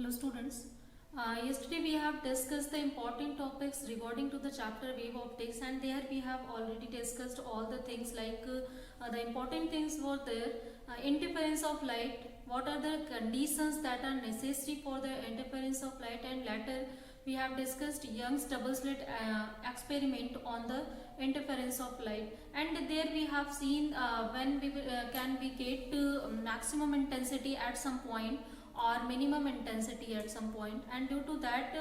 Hello students. Yesterday we have discussed the important topics regarding to the chapter wave optics, and there we have already discussed all the things like the important things were there. Interference of light, what are the conditions that are necessary for the interference of light, and later we have discussed Young's double slit experiment on the interference of light, and there we have seen when we can we get maximum intensity at some point or minimum intensity at some point, and due to that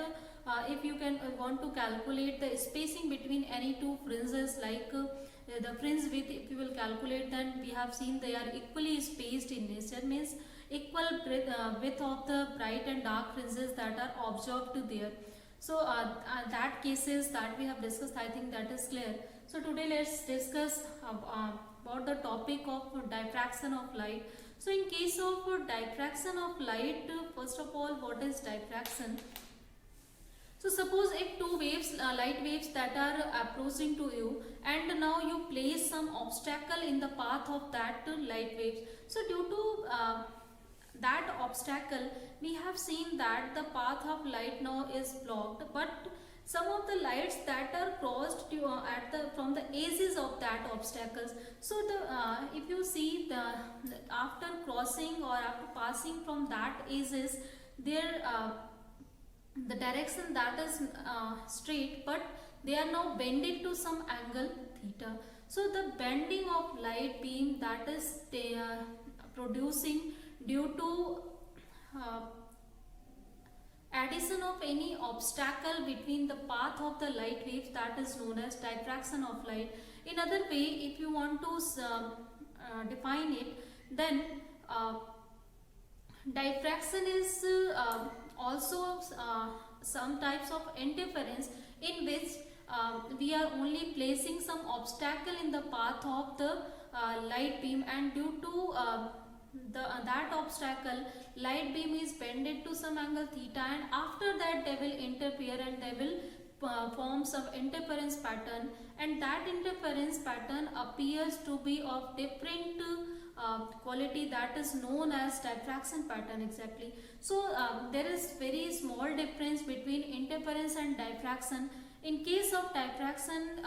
if you can want to calculate the spacing between any two fringes, like the fringe width, if you will calculate, then we have seen they are equally spaced in nature, means equal width of the bright and dark fringes that are observed there. So that cases that we have discussed, I think that is clear. So today let's discuss about the topic of diffraction of light. So in case of diffraction of light, first of all, what is diffraction? So suppose if two waves, light waves that are approaching to you, and now you place some obstacle in the path of that light waves. So due to that obstacle, we have seen that the path of light now is blocked, but some of the lights that are crossed from the edges of that obstacles. So if you see after crossing or after passing from that edges, there the direction that is straight, but they are now bended to some angle theta. So the bending of light beam that is producing due to addition of any obstacle between the path of the light waves, that is known as diffraction of light. In other way, if you want to define it, then diffraction is also some types of interference in which we are only placing some obstacle in the path of the light beam, and due to that obstacle, light beam is bended to some angle theta, and after that they will interfere and they will form some interference pattern, and that interference pattern appears to be of different quality, that is known as diffraction pattern exactly. So there is very small difference between interference and diffraction. In case of diffraction,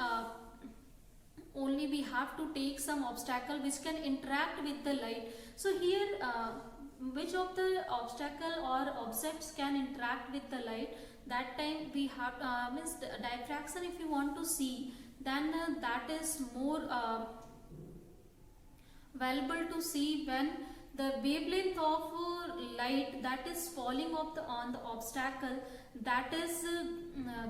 only we have to take some obstacle which can interact with the light. So here which of the obstacle or objects can interact with the light, that time we have means diffraction if you want to see, then that is more valuable to see when the wavelength of light that is falling on the obstacle, that is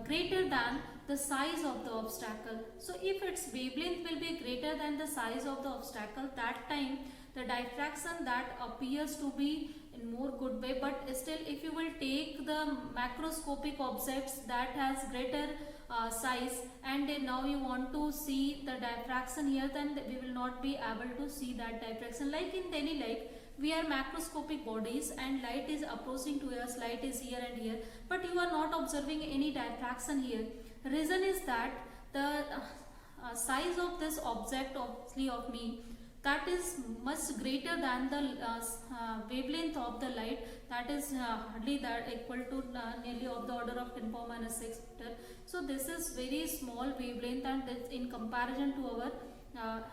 greater than the size of the obstacle. So if its wavelength will be greater than the size of the obstacle, that time the diffraction that appears to be in more good way. But still, if you will take the macroscopic objects that has greater size, and now you want to see the diffraction here, then we will not be able to see that diffraction. Like in daily life, we are macroscopic bodies and light is approaching to us, light is here and here, but you are not observing any diffraction here. Reason is that the size of this object of me, that is much greater than the wavelength of the light, that is hardly that equal to nearly of the order of 10 power minus 6 meter. So this is very small wavelength, and it's in comparison to our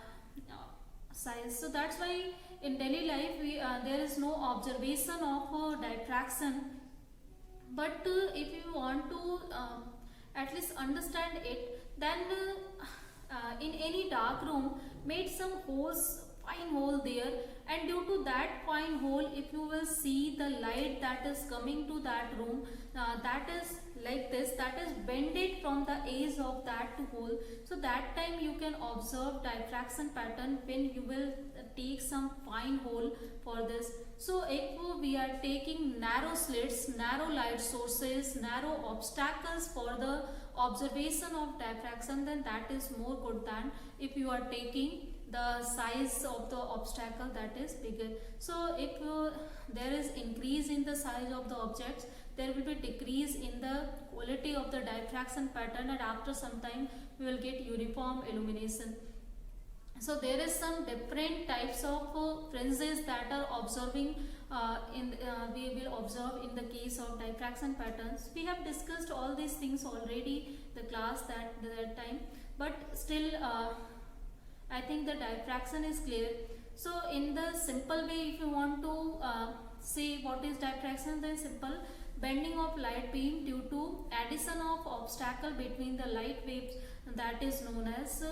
size. So that's why in daily life there is no observation of diffraction. But if you want to at least understand it, then in any dark room, made some holes, fine hole there, and due to that fine hole, if you will see the light that is coming to that room, that is like this, that is bended from the edge of that hole. So that time you can observe diffraction pattern when you will take some fine hole for this. So if we are taking narrow slits, narrow light sources, narrow obstacles for the observation of diffraction, then that is more good than if you are taking the size of the obstacle that is bigger. So if there is increase in the size of the objects, there will be decrease in the quality of the diffraction pattern, and after some time we will get uniform illumination. So there is some different types of fringes that are observing we will observe in the case of diffraction patterns. We have discussed all these things already the class that time, but still I think the diffraction is clear. So in the simple way, if you want to say what is diffraction, then simple: bending of light beam due to addition of obstacle between the light waves, that is known as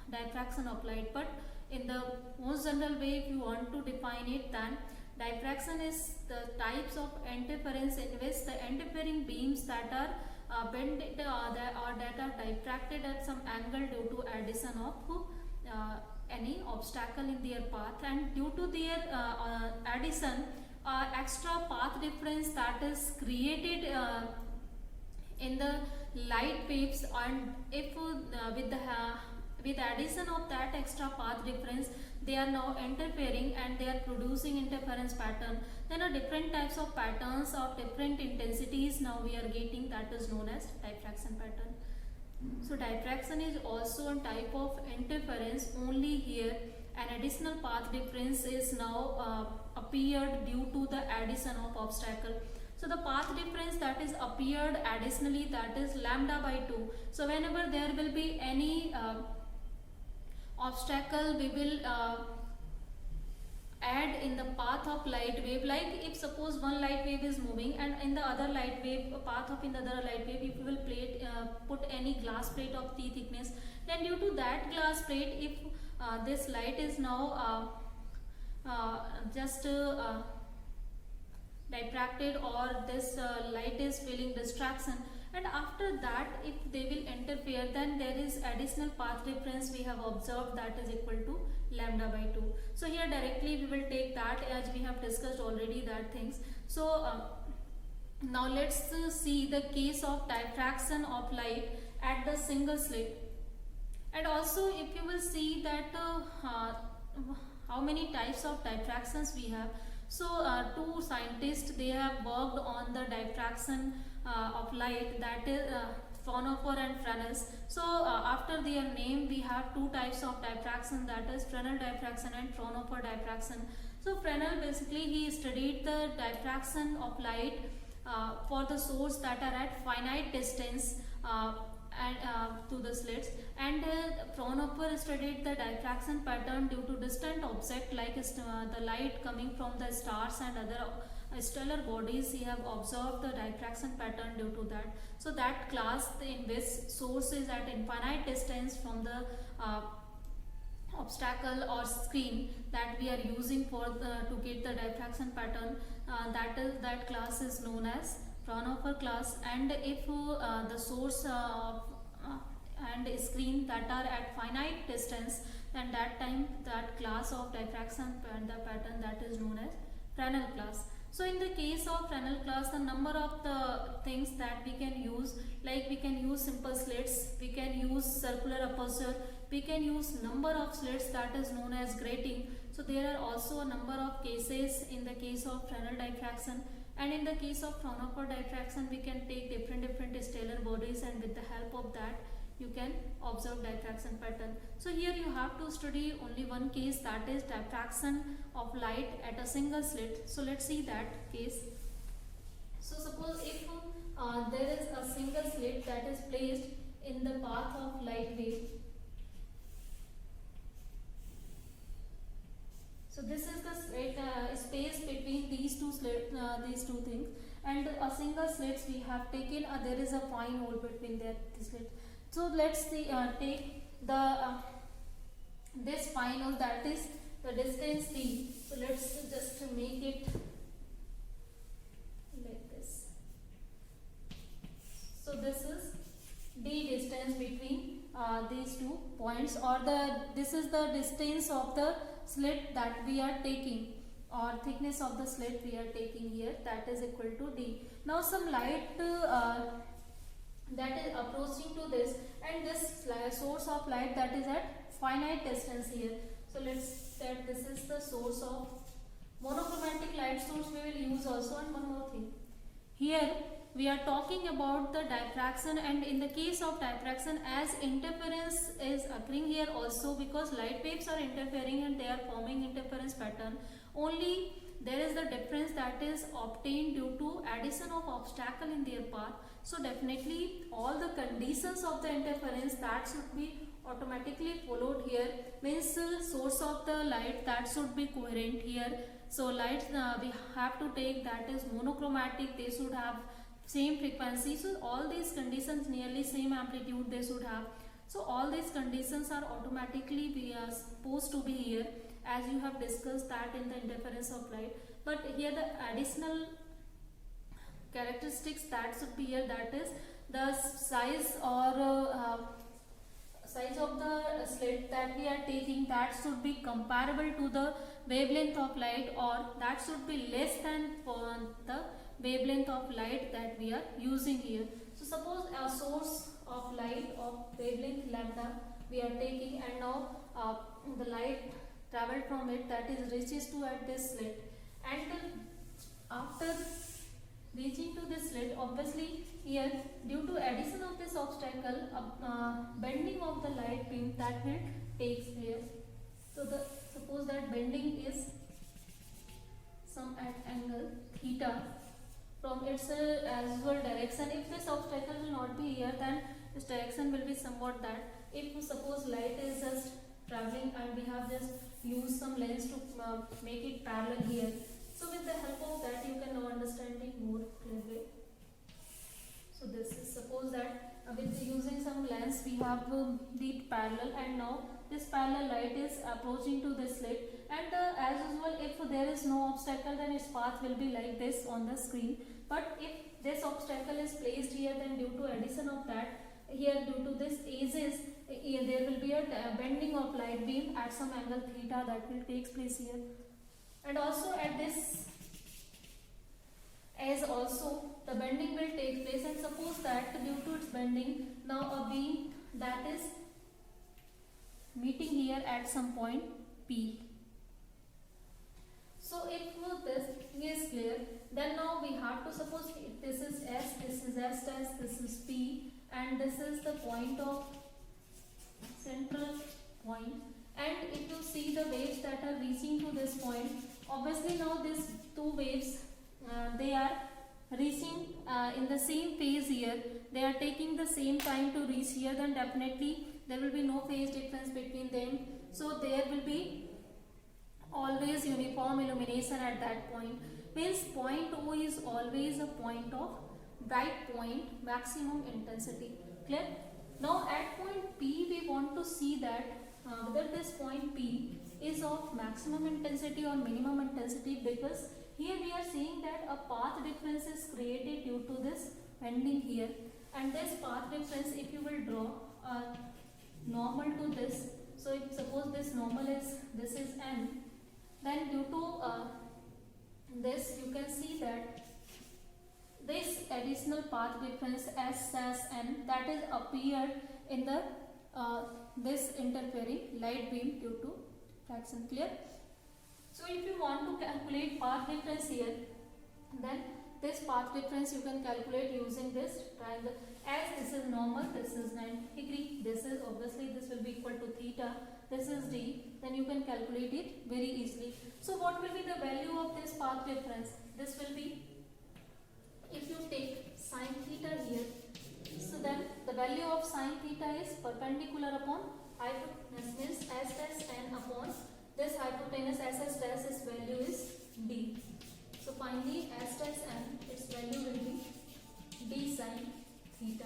diffraction of light. But in the most general way, if you want to define it, then diffraction is the types of interference in which the interfering beams that are bent or that are diffracted at some angle due to addition of any obstacle in their path, and due to their addition extra path difference that is created in the light waves, and if with addition of that extra path difference they are now interfering and they are producing interference pattern, then a different types of patterns of different intensities now we are getting, that is known as diffraction pattern. So diffraction is also a type of interference, only here an additional path difference is now appeared due to the addition of obstacle. So the path difference that is appeared additionally, that is lambda by 2. So whenever there will be any obstacle, we will add in the path of light wave. Like if suppose one light wave is moving and in the other light wave path of in the other light wave, if you will put any glass plate of T thickness, then due to that glass plate, if this light is now just diffracted, or this light is feeling distraction, and after that if they will interfere, then there is additional path difference we have observed, that is equal to lambda by 2. So here directly we will take that, as we have discussed already that things. So now let's see the case of diffraction of light at the single slit. And also if you will see that how many types of diffractions we have. So two scientists, they have worked on the diffraction of light, that is Fraunhofer and Fresnel. So after their name we have two types of diffraction, that is Fresnel diffraction and Fraunhofer diffraction. So Fresnel basically he studied the diffraction of light for the source that are at finite distance and to the slits, and Fraunhofer studied the diffraction pattern due to distant object like the light coming from the stars and other stellar bodies. He have observed the diffraction pattern due to that. So that class in which source is at infinite distance from the obstacle or screen that we are using for to get the diffraction pattern, that class is known as Fraunhofer class. And if the source and screen that are at finite distance, then that time that class of diffraction and the pattern, that is known as Fresnel class. So in the case of Fresnel class, the number of the things that we can use, like we can use simple slits, we can use circular aperture, we can use number of slits, that is known as grating. So there are also a number of cases in the case of Fresnel diffraction. And in the case of Fraunhofer diffraction, we can take different stellar bodies, and with the help of that you can observe diffraction pattern. So here you have to study only one case, that is diffraction of light at a single slit. So let's see that case. So suppose if there is a single slit that is placed in the path of light wave. So this is the space between these two things, and a single slits we have taken. There is a fine hole between the slits. So let's see, take the this fine hole, that is the distance d. So let's just make it like this. So this is d distance between these 2 points, or this is the distance of the slit that we are taking, or thickness of the slit we are taking here, that is equal to d. Now some light that is approaching to this, and this source of light that is at finite distance here. So let's set this is the source of monochromatic light source we will use also. And one more thing, here we are talking about the diffraction, and in the case of diffraction, as interference is occurring here also, because light waves are interfering and they are forming interference pattern, only there is the difference that is obtained due to addition of obstacle in their path. So definitely all the conditions of the interference that should be automatically followed here, means source of the light that should be coherent here. So lights we have to take that is monochromatic, they should have same frequency. So all these conditions, nearly same amplitude they should have. So all these conditions are automatically we are supposed to be here, as you have discussed that in the interference of light. But here the additional characteristics that should be here, that is the size or size of the slit that we are taking, that should be comparable to the wavelength of light, or that should be less than the wavelength of light that we are using here. So suppose a source of light of wavelength lambda we are taking, and now the light traveled from it, that is reaches to at this slit, and after reaching to this slit, obviously here due to addition of this obstacle, bending of the light beam that will takes here. So the suppose that bending is some at angle theta from its usual direction. If this obstacle will not be here, then this direction will be somewhat that. If suppose light is just traveling and we have just used some lens to make it parallel here, so with the help of that you can now understand it more clearly. So this is, suppose that with using some lens we have the parallel, and now this parallel light is approaching to this slit, and as usual if there is no obstacle, then its path will be like this on the screen. But if this obstacle is placed here, then due to addition of that here, due to this edges, there will be a bending of light beam at some angle theta that will takes place here. And also at this as also the bending will take place, and suppose that due to its bending, now a beam that is meeting here at some point P. So if this is clear, then now we have to suppose this is S, this is S dash, this is P, and this is the point of central point. And if you see the waves that are reaching to this point, obviously now these two waves they are reaching in the same phase here, they are taking the same time to reach here, then definitely there will be no phase difference between them. So there will be always uniform illumination at that point. Means point O is always a point of bright point maximum intensity. Clear? Now at point P we want to see that whether this point P is of maximum intensity or minimum intensity, because here we are seeing that a path difference is created due to this bending here, and this path difference, if you will draw a normal to this, so if suppose this normal is, this is N, then due to this you can see that this additional path difference S as N, that is appeared in the this interfering light beam due to fraction. Clear? So if you want to calculate path difference here, then this path difference you can calculate using this triangle. As this is normal, this is 90 degree, this is obviously this will be equal to theta, this is D, then you can calculate it very easily. So what will be the value of this path difference? This will be, if you take sine theta here, so then the value of sine theta is perpendicular upon hypotenuse, means S dash N upon this hypotenuse SS dash, its value is D. So finally S dash N, its value will be D sine theta.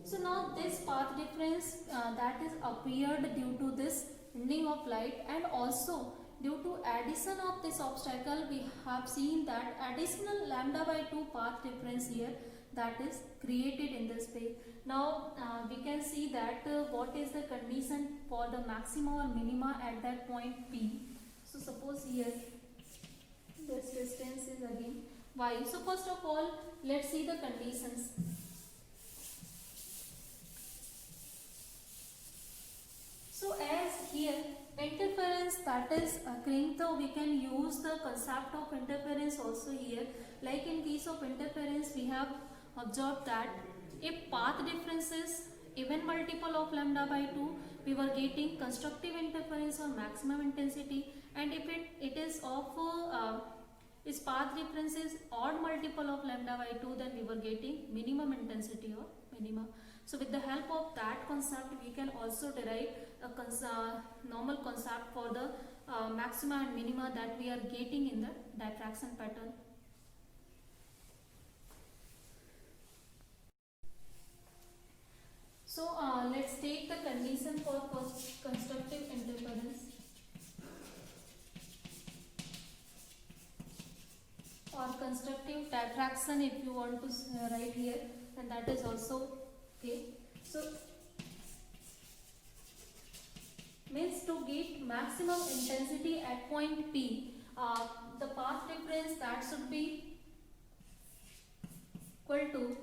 So now this path difference that is appeared due to this bending of light, and also due to addition of this obstacle, we have seen that additional lambda by 2 path difference here that is created in this space. Now we can see that what is the condition for the maxima or minima at that point P. So suppose here this distance is again y. So first of all let's see the conditions. So as here interference that is occurring, so we can use the concept of interference also here. Like in case of interference, we have observed that if path difference is even multiple of lambda by 2, we were getting constructive interference or maximum intensity, and if it is of its path difference is odd multiple of lambda by 2, then we were getting minimum intensity or minima. So with the help of that concept, we can also derive a normal concept for the maxima and minima that we are getting in the diffraction pattern. So let's take the condition for constructive interference or constructive diffraction, if you want to write here, and that is also okay. So means to get maximum intensity at point P, the path difference that should be equal to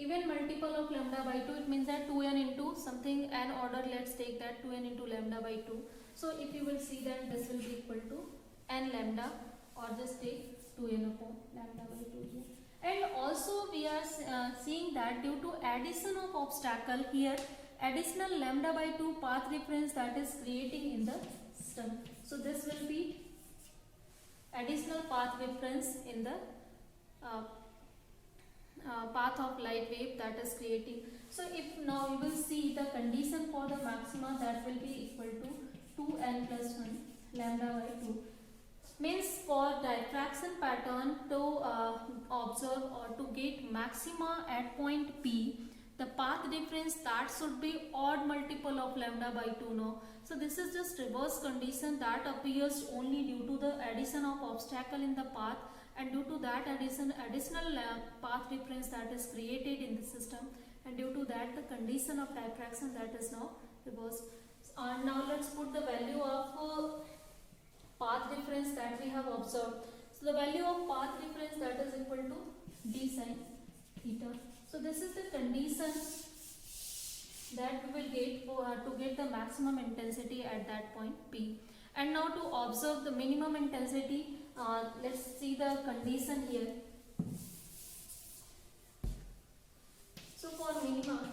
even multiple of lambda by 2. It means that 2n into something n order, let's take that 2n into lambda by 2. So if you will see that this will be equal to n lambda, or just take 2n upon lambda by 2 here. And also we are seeing that due to addition of obstacle here, additional lambda by 2 path difference that is creating in the system. So this will be additional path difference in the path of light wave that is creating. So if now you will see the condition for the maxima, that will be equal to 2n plus 1 lambda by 2. Means for diffraction pattern to observe or to get maxima at point P, the path difference that should be odd multiple of lambda by 2 now. So this is just reverse condition that appears only due to the addition of obstacle in the path, and due to that additional path difference that is created in the system, and due to that the condition of diffraction that is now reversed. Now let's put the value of path difference that we have observed. So the value of path difference that is equal to d sin theta. So this is the condition that we will get to get the maximum intensity at that point P. And now to observe the minimum intensity, let's see the condition here. So for minima,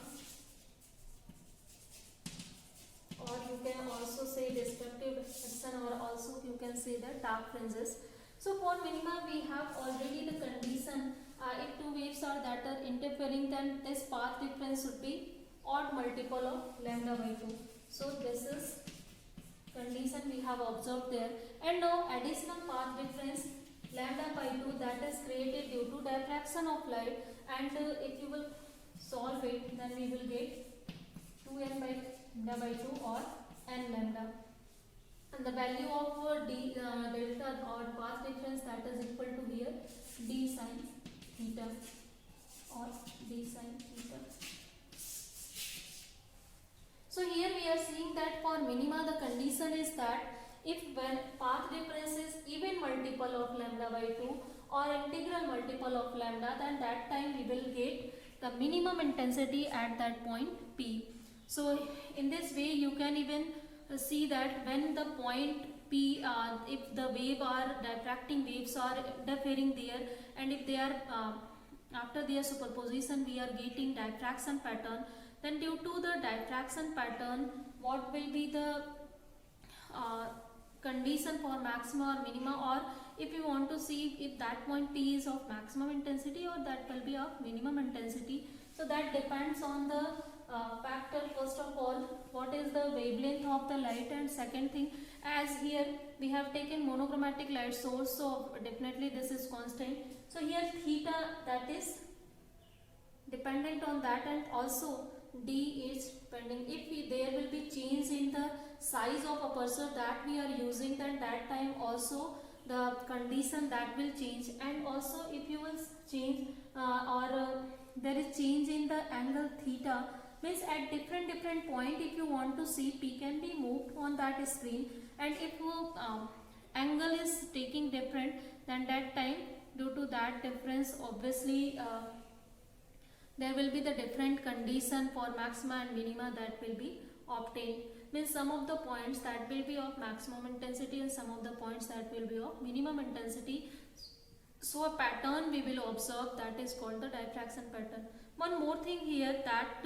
or you can also say destructive action, or also you can say the dark fringes. So for minima we have already the condition, if two waves are that are interfering, then this path difference should be odd multiple of lambda by 2. So this is condition we have observed there. And now additional path difference lambda by 2 that is created due to diffraction of light, and if you will solve it, then we will get 2n by lambda by 2 or n lambda, and the value of delta or path difference that is equal to here d sin theta or d sin theta. So here we are seeing that for minima the condition is that if when path difference is even multiple of lambda by 2 or integral multiple of lambda, then that time we will get the minimum intensity at that point P. So in this way you can even see that when the point P, if the wave are diffracting waves are interfering there, and if they are after their superposition we are getting diffraction pattern, then due to the diffraction pattern, what will be the condition for maxima or minima, or if you want to see if that point P is of maximum intensity or that will be of minimum intensity. So that depends on the factor. First of all, what is the wavelength of the light, and second thing, as here we have taken monochromatic light source, so definitely this is constant. So here theta that is dependent on that, and also d is depending. If there will be change in the size of a pulsar that we are using, then that time also the condition that will change. And also if you will change there is change in the angle theta, means at different point if you want to see P can be moved on that screen, and if angle is taking different, then that time due to that difference obviously there will be the different condition for maxima and minima that will be obtained. means some of the points that will be of maximum intensity and some of the points that will be of minimum intensity. So a pattern we will observe that is called the diffraction pattern. One more thing here, that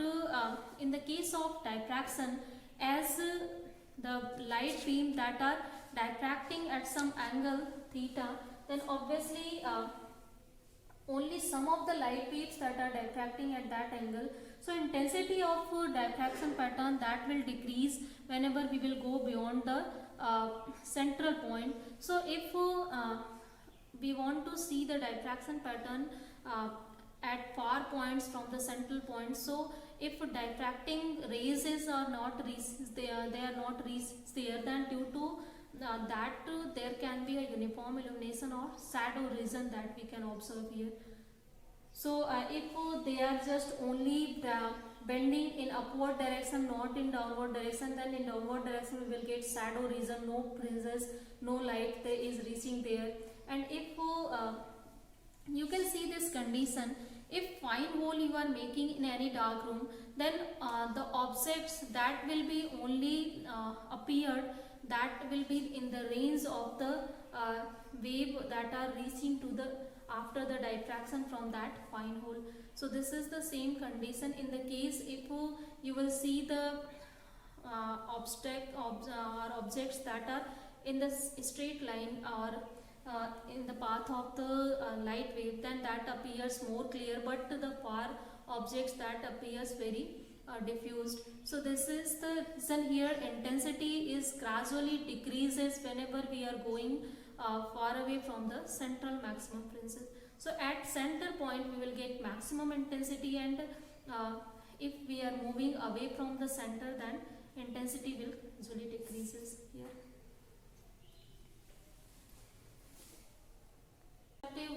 in the case of diffraction, as the light beam that are diffracting at some angle theta, then obviously only some of the light waves that are diffracting at that angle. So intensity of diffraction pattern that will decrease whenever we will go beyond the central point. So if we want to see the diffraction pattern at far points from the central point, so if diffracting rays are not reached, they are not reached there, then due to that there can be a uniform illumination or shadow region that we can observe here. So if they are just only bending in upward direction, not in downward direction, then in downward direction we will get shadow region, no fringes, no light there is reaching there. And if you can see this condition, if fine hole you are making in any dark room, then the objects that will be only appeared, that will be in the range of the wave that are reaching to the after the diffraction from that fine hole. So this is the same condition in the case if you will see the objects that are in the straight line or in the path of the light wave, then that appears more clear, but the far objects that appears very diffused. So this is the reason here intensity is gradually decreases whenever we are going far away from the central maximum fringes. So at center point we will get maximum intensity, and if we are moving away from the center, then intensity will usually decreases here.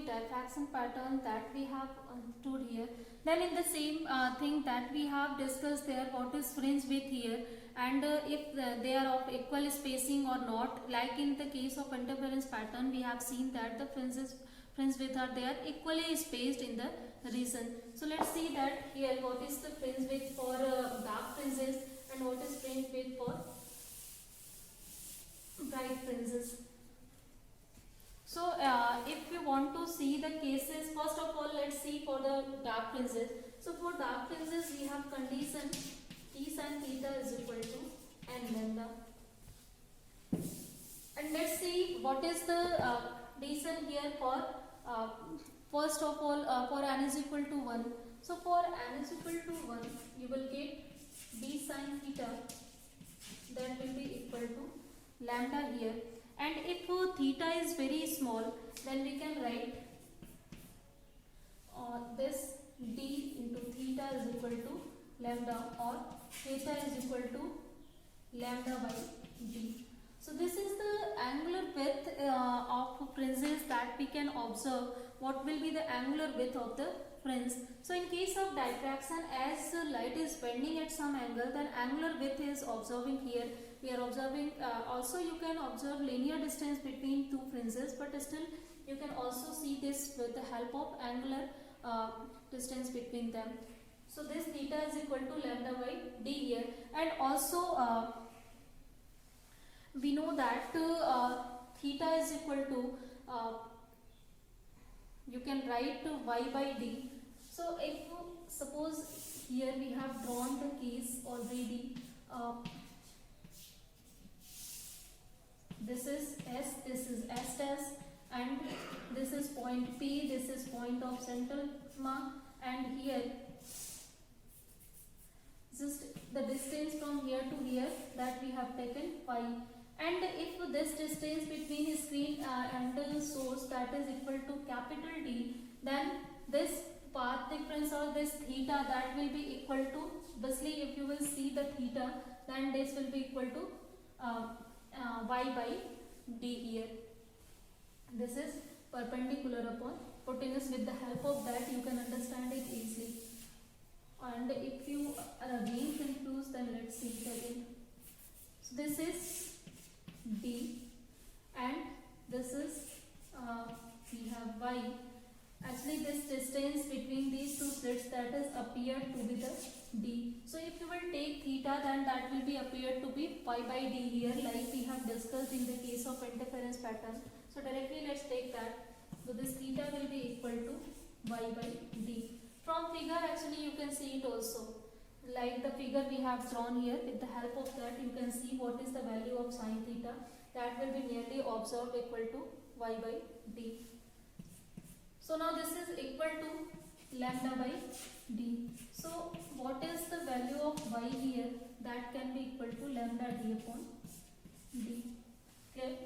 Diffraction pattern that we have understood here. Then in the same thing that we have discussed there, what is fringe width here, and if they are of equal spacing or not. Like in the case of interference pattern, we have seen that the fringe width are they are equally spaced in the region. So let's see that here what is the fringe width for dark fringes and what is fringe width for bright fringes. So if we want to see the cases, first of all let's see for the dark fringes. So for dark fringes we have condition T sin theta is equal to n lambda. And let's see what is the condition here for first of all for n is equal to 1. So for n is equal to 1 you will get d sin theta, that will be equal to lambda here. And if theta is very small, then we can write this d into theta is equal to lambda, or theta is equal to lambda by d. So this is the angular width of fringes that we can observe. What will be the angular width of the fringe? So in case of diffraction, as light is bending at some angle, then angular width is observing here. We are observing also you can observe linear distance between two fringes, but still you can also see this with the help of angular distance between them. So this theta is equal to lambda by d here. And also we know that theta is equal to you can write y by d. So if suppose here we have drawn the case already, this is S, this is S dash, and this is point P, this is point of central mark, and here just the distance from here to here that we have taken phi. And if this distance between screen and the source that is equal to capital D, then this path difference or this theta that will be equal to, basically if you will see the theta, then this will be equal to y by d here. This is perpendicular upon hypotenuse. With the help of that you can understand it easily. And if you are again confused, then let's see it again. So this is d and this is we have y. Actually this distance between these two slits that is appeared to be the D. So if you will take theta, then that will be appeared to be pi by D here, like we have discussed in the case of interference pattern. So directly let's take that. So this theta will be equal to y by D. From figure actually you can see it also. Like the figure we have drawn here, with the help of that you can see what is the value of sine theta. That will be nearly observed equal to y by D. So now this is equal to lambda by D. So what is the value of y here? That can be equal to lambda D upon D. Okay.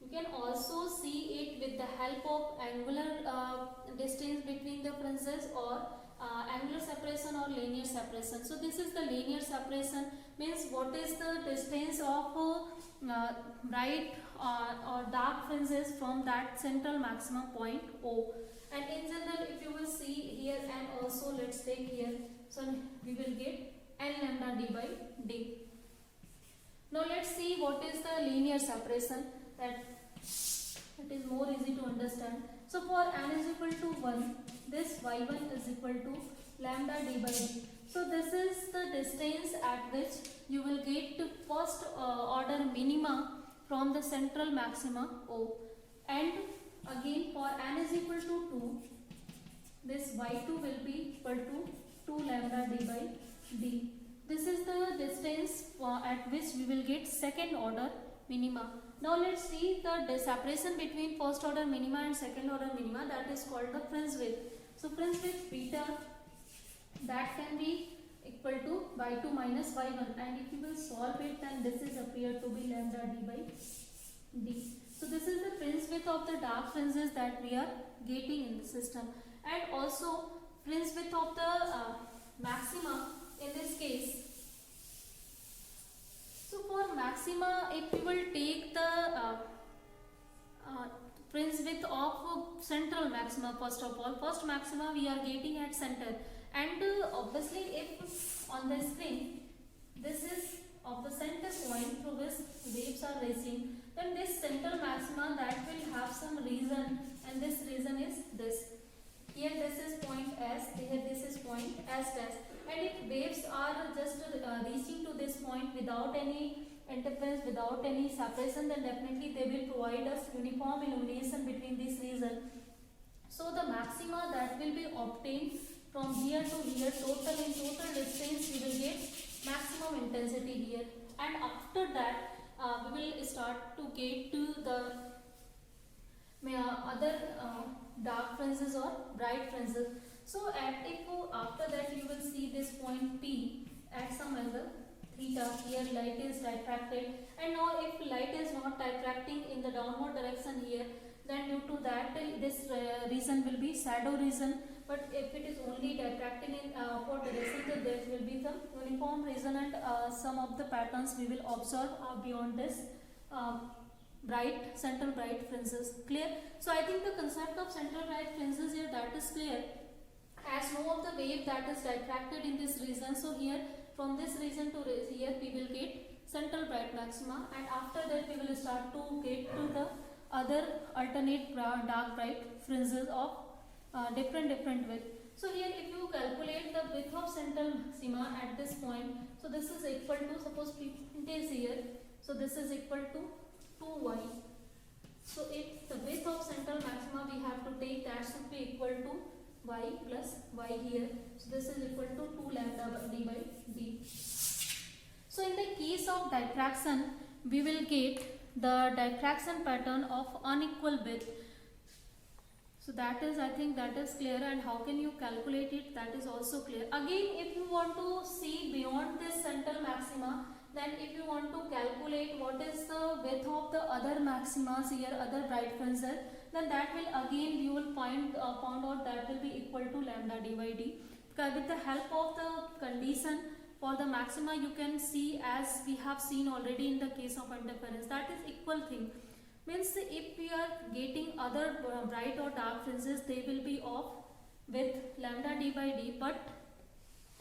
You can also see it with the help of angular distance between the fringes, or angular separation or linear separation. So this is the linear separation, means what is the distance of bright or dark fringes from that central maximum point O. And in general, if you will see here, and also let's take here, so we will get n lambda d by d. Now let's see what is the linear separation, that it is more easy to understand. So for n is equal to 1, this y1 is equal to lambda d by d. So this is the distance at which you will get to first order minima from the central maxima O. And again for n is equal to 2, this y2 will be equal to 2 lambda d by d. This is the distance at which we will get second order minima. Now let's see the separation between first order minima and second order minima, that is called the fringe width. So fringe width beta, that can be equal to y2 minus y1, and if you will solve it, then this is appear to be lambda d by d. So this is the fringe width of the dark fringes that we are getting in the system, and also fringe width of the maxima in this case. So for maxima, if you will take the fringe width of central maxima, first of all, first maxima we are getting at center, and obviously if on the screen this is of the center point through which waves are racing, then this central maxima, that will have some region, and this region is this. Here this is point S, here this is point S dash. And if waves are just reaching to this point without any interference, without any separation, then definitely they will provide us uniform illumination between this region. So the maxima that will be obtained from here to here, in total distance we will get maximum intensity here, and after that we will start to get to the other dark fringes or bright fringes. So after that you will see this point P at some angle theta. Here light is diffracted, and now if light is not diffracting in the downward direction here, then due to that this region will be shadow region. But if it is only diffracting in upward direction, then there will be some uniform region, and some of the patterns we will observe beyond this central bright fringes. Clear? So I think the concept of central bright fringes here, that is clear. As no of the wave that is diffracted in this region, so here from this region to here we will get central bright maxima, and after that we will start to get to the other alternate dark bright fringes of different width. So here if you calculate the width of central maxima at this point, so this is equal to, suppose it is here, so this is equal to 2y. So if the width of central maxima we have to take, that should be equal to y plus y here. So this is equal to 2 lambda d by d. So in the case of diffraction, we will get the diffraction pattern of unequal width. So that is, I think that is clear, and how can you calculate it, that is also clear. Again, if you want to see beyond this central maxima, then if you want to calculate what is the width of the other maximas here, other bright fringes, then that will again you will find out that will be equal to lambda d by d. With the help of the condition for the maxima, you can see, as we have seen already in the case of interference, that is equal thing. Means if we are getting other bright or dark fringes, they will be of with lambda d by d, but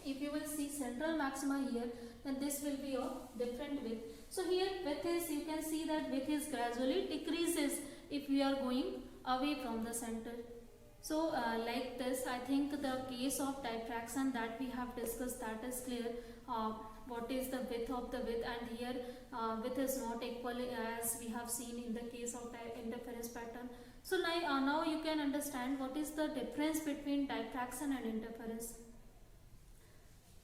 if you will see central maxima here, then this will be of different width. So here width is, you can see that width is gradually decreases if we are going away from the center. So like this, I think the case of diffraction that we have discussed, that is clear. What is the width of the width, and here width is not equal as we have seen in the case of interference pattern. So now you can understand what is the difference between diffraction and interference.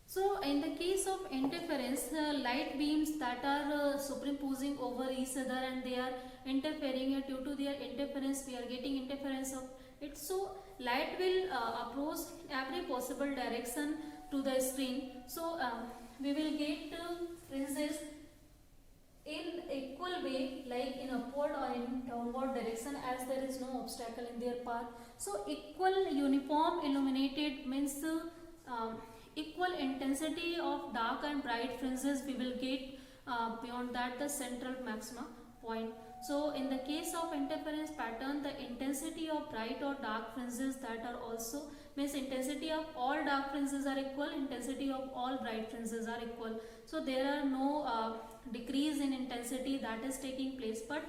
So in the case of interference, light beams that are superimposing over each other and they are interfering, due to their interference we are getting interference of it. So light will approach every possible direction to the screen. So we will get fringes in equal way, like in upward or in downward direction, as there is no obstacle in their path. So equal uniform illuminated means equal intensity of dark and bright fringes we will get beyond that the central maxima point. So in the case of interference pattern, the intensity of bright or dark fringes that are also means intensity of all dark fringes are equal, intensity of all bright fringes are equal. So there are no decrease in intensity that is taking place. But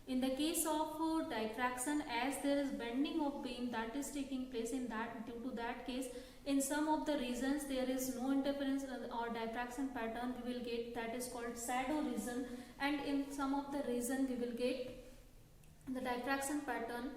in the case of diffraction, as there is bending of beam that is taking place, in that due to that case, in some of the regions there is no interference or diffraction pattern we will get, that is called shadow region, and in some of the region we will get the diffraction pattern.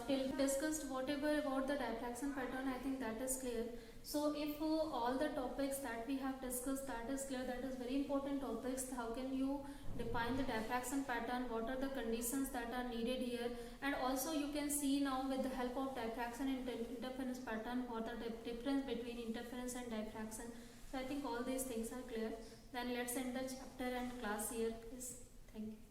Till discussed whatever about the diffraction pattern, I think that is clear. So if all the topics that we have discussed, that is clear, that is very important topics. How can you define the diffraction pattern, what are the conditions that are needed here, and also you can see now with the help of diffraction and interference pattern what are the difference between interference and diffraction. So I think all these things are clear. Then let's end the chapter and class here, please. Thank you.